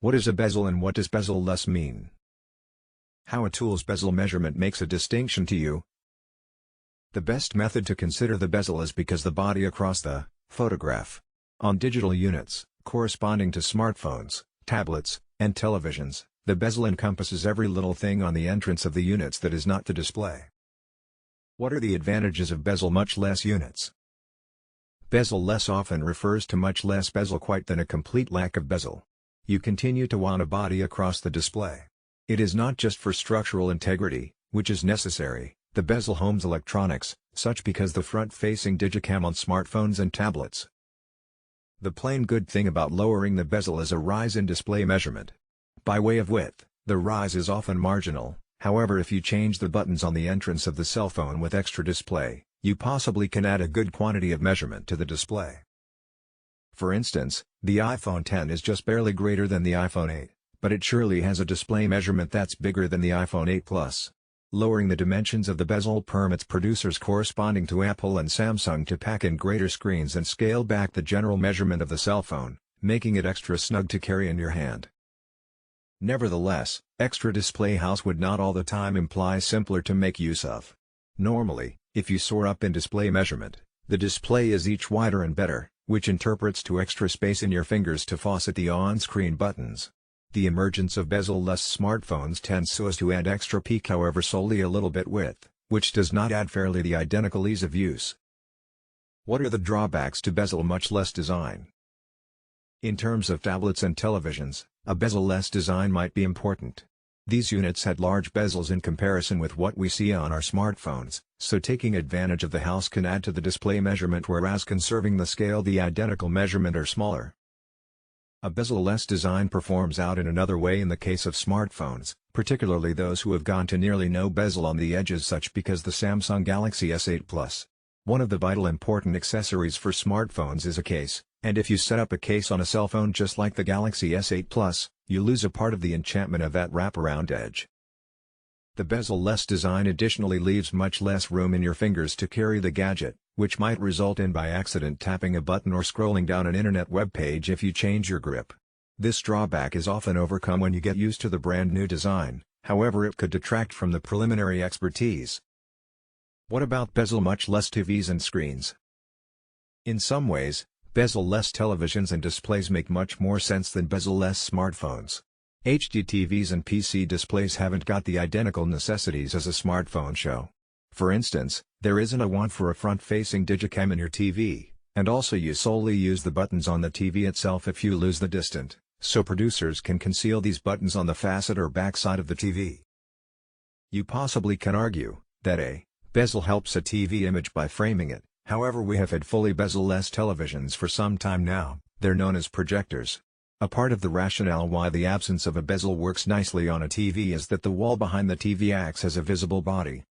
What is a bezel and what does bezel-less mean? How a tool's bezel measurement makes a distinction to you. The best method to consider the bezel is because the body across the photograph. On digital units, corresponding to smartphones, tablets, and televisions, the bezel encompasses every little thing on the entrance of the units that is not the display. What are the advantages of bezel much less units? Bezel less often refers to much less bezel quite than a complete lack of bezel. You continue to want a body across the display. It is not just for structural integrity, which is necessary. The bezel homes electronics, such because the front-facing digicam on smartphones and tablets. The plain good thing about lowering the bezel is a rise in display measurement. By way of width, the rise is often marginal, however if you change the buttons on the entrance of the cell phone with extra display, you possibly can add a good quantity of measurement to the display. For instance, the iPhone X is just barely greater than the iPhone 8, but it surely has a display measurement that's bigger than the iPhone 8 Plus. Lowering the dimensions of the bezel permits producers corresponding to Apple and Samsung to pack in greater screens and scale back the general measurement of the cell phone, making it extra snug to carry in your hand. Nevertheless, extra display house would not all the time imply simpler to make use of. Normally, if you soar up in display measurement, the display is each wider and better, which interprets to extra space in your fingers to faucet the on-screen buttons. The emergence of bezel-less smartphones tends so as to add extra peak however solely a little bit width, which does not add fairly the identical ease of use. What are the drawbacks to bezel-much less design? In terms of tablets and televisions, a bezel-less design might be important. These units had large bezels in comparison with what we see on our smartphones, so taking advantage of the house can add to the display measurement whereas conserving the scale the identical measurement are smaller. A bezel-less design performs out in another way in the case of smartphones, particularly those who have gone to nearly no bezel on the edges such because the Samsung Galaxy S8 Plus. One of the vital important accessories for smartphones is a case, and if you set up a case on a cell phone just like the Galaxy S8 Plus, you lose a part of the enchantment of that wraparound edge. The bezel-less design additionally leaves much less room in your fingers to carry the gadget, which might result in by accident tapping a button or scrolling down an internet web page if you change your grip. This drawback is often overcome when you get used to the brand new design, however it could detract from the preliminary expertise. What about bezel much less TVs and screens? In some ways, bezel-less televisions and displays make much more sense than bezel-less smartphones. HD TVs and PC displays haven't got the identical necessities as a smartphone show. For instance, there isn't a want for a front-facing digicam in your TV, and also you solely use the buttons on the TV itself if you lose the distant, so producers can conceal these buttons on the facet or backside of the TV. You possibly can argue that a bezel helps a TV image by framing it, however we have had fully bezel-less televisions for some time now. They're known as projectors. A part of the rationale why the absence of a bezel works nicely on a TV is that the wall behind the TV acts as a visible body,